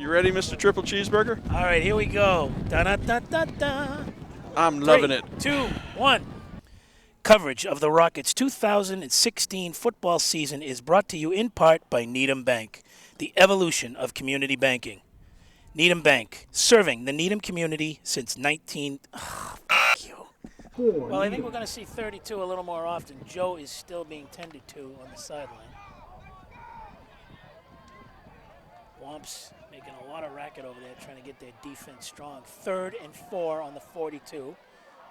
You ready, Mr. Triple Cheeseburger? All right, here we go. Da-da-da-da-da. I'm loving it. 3, 2, 1. Coverage of the Rockets' 2016 football season is brought to you in part by Needham Bank, the evolution of community banking. Needham Bank, serving the Needham community since 19... Oh, f*** you. Well, I think we're going to see 32 a little more often. Joe is still being tended to on the sideline. Womps making a lot of racket over there, trying to get their defense strong. 3rd and 4 on the 42.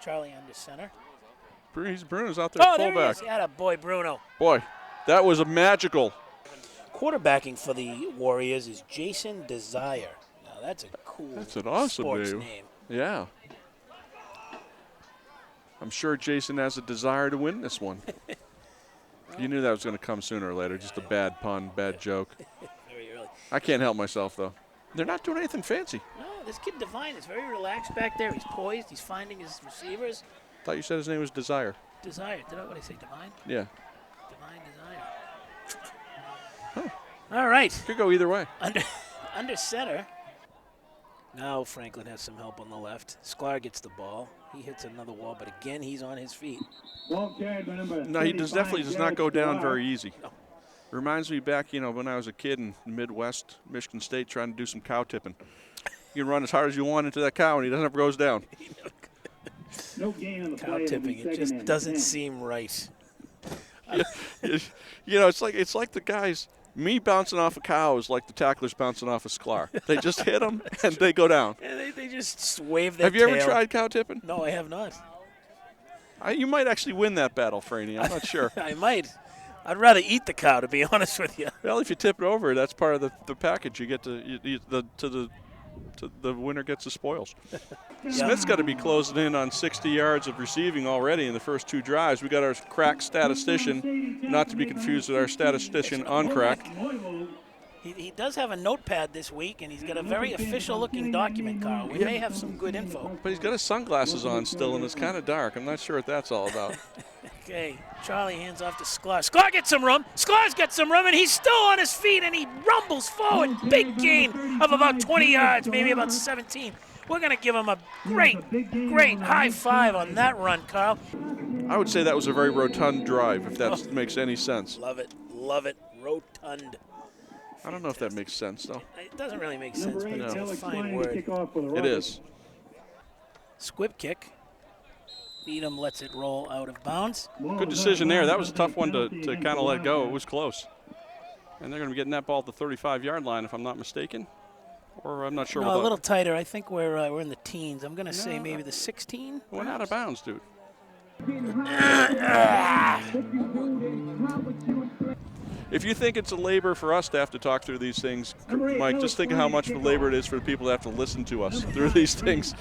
Charlie under center. Bruno's out there, oh, fullback. There he is. Atta boy, Bruno. Boy, that was a magical. Quarterbacking for the Warriors is Jason Desire. Now, that's a cool That's an awesome sports name. Yeah. I'm sure Jason has a desire to win this one. You knew that was going to come sooner or later. Just a bad pun, bad joke. Very early. I can't help myself, though. They're not doing anything fancy. No, this kid Divine is very relaxed back there. He's poised. He's finding his receivers. Thought you said his name was Desire. Desire. What did I say, Divine? Yeah. Divine Desire. Huh. All right. Could go either way. Under center. Now Franklin has some help on the left. Sklar gets the ball. He hits another wall, but again, he's on his feet. No, he definitely does not go down very easy. No. Reminds me back, when I was a kid in Midwest, Michigan State, trying to do some cow tipping. You can run as hard as you want into that cow, and he doesn't ever goes down. No gain on the cow tipping, it just doesn't seem right. It's like the guys. Me bouncing off a cow is like the tacklers bouncing off a Sklar. They just hit them, and they go down. Yeah, they just wave their Have you tail. ever tried cow tipping? No, I have not. You might actually win that battle, Fraini. I'm not sure. I might. I'd rather eat the cow, to be honest with you. Well, if you tip it over, that's part of the package. You get the winner gets the spoils. Smith's got to be closing in on 60 yards of receiving already in the first 2 drives. We got our crack statistician, not to be confused with our statistician on crack. He does have a notepad this week, and he's got a very official-looking document, Carl. We may have some good info. But he's got his sunglasses on still, and it's kind of dark. I'm not sure what that's all about. Okay, Charlie hands off to Sklar. Sklar gets some room. Sklar's got some room, and he's still on his feet, and he rumbles forward. Big gain of about 20 yards, maybe about 17. We're going to give him a great high five on that run, Carl. I would say that was a very rotund drive, if that makes any sense. Love it. Rotund. I don't know if that makes sense, though. It doesn't really make sense, but it's a fine word. It is. Squib kick. Needham lets it roll out of bounds. Good decision there. That was a tough one to kind of let go. It was close. And they're going to be getting that ball at the 35-yard line, if I'm not mistaken. Or I'm not sure. No, a little tighter. I think we're in the teens. I'm going to say maybe the 16. Went out of bounds, dude. If you think it's a labor for us to have to talk through these things, Mike, just think of how much of a labor it is for the people that have to listen to us through these things.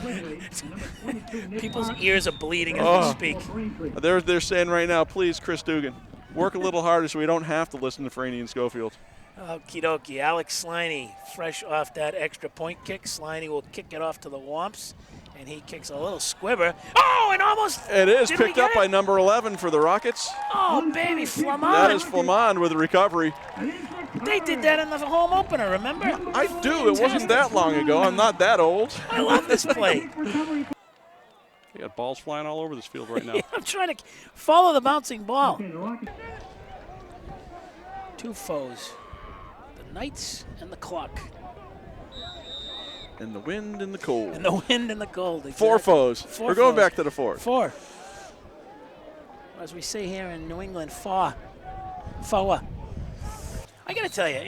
People's ears are bleeding as we speak. They're saying right now, please, Chris Dugan, work a little harder so we don't have to listen to Fraini and Schofield. Okie dokie. Alex Sliney, fresh off that extra point kick. Sliney will kick it off to the Womps, and he kicks a little squibber. Oh, and almost. It is picked up by number 11 for the Rockets. Oh, baby, Flamand. That is Flamand with a recovery. They did that in the home opener, remember? I do. It wasn't that long ago. I'm not that old. I love this play. You got balls flying all over this field right now. Yeah, I'm trying to follow the bouncing ball. 2 foes. The Knights and the clock. And the wind and the cold. And the wind and the cold. Exactly. 4 foes. We're going back to the 4th. 4. As we say here in New England, foa. I got to tell you,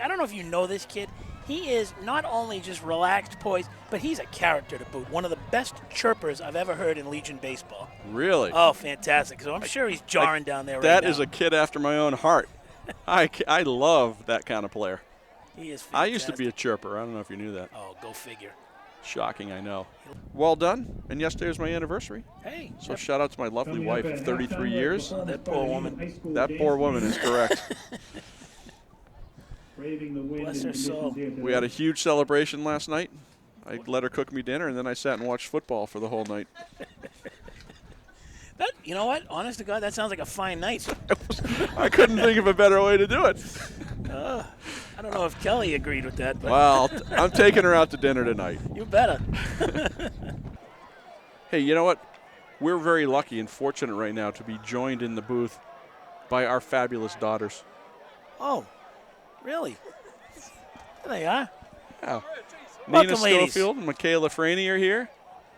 I don't know if you know this kid. He is not only just relaxed, poised, but he's a character to boot. One of the best chirpers I've ever heard in Legion baseball. Really? Oh, fantastic. So I'm sure he's jarring down there right now. That is a kid after my own heart. I love that kind of player. He is fantastic. I used to be a chirper. I don't know if you knew that. Oh, go figure. Shocking, I know. Well done. And yesterday was my anniversary. Hey. So shout out to my lovely wife of 33 years. Oh, that poor woman. That poor woman is correct. Bless her soul. We had a huge celebration last night. I let her cook me dinner, and then I sat and watched football for the whole night. You know what? Honest to God, that sounds like a fine night. I couldn't think of a better way to do it. I don't know if Kelly agreed with that, but Well, I'm taking her out to dinner tonight. you better. Hey, you know what? We're very lucky and fortunate right now to be joined in the booth by our fabulous daughters. Oh, really? There they are. Yeah. Welcome, Nina ladies. Schofield and Michaela Fraini are here.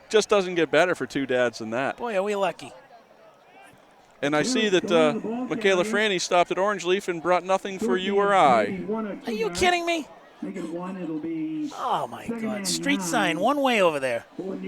Just doesn't get better for two dads than that. Boy, are we lucky. And I see that Michaela Franny stopped at Orange Leaf and brought nothing for you or I. Are you kidding me? Make it one, it'll be Oh, my second God. and Street 9. sign one way over there.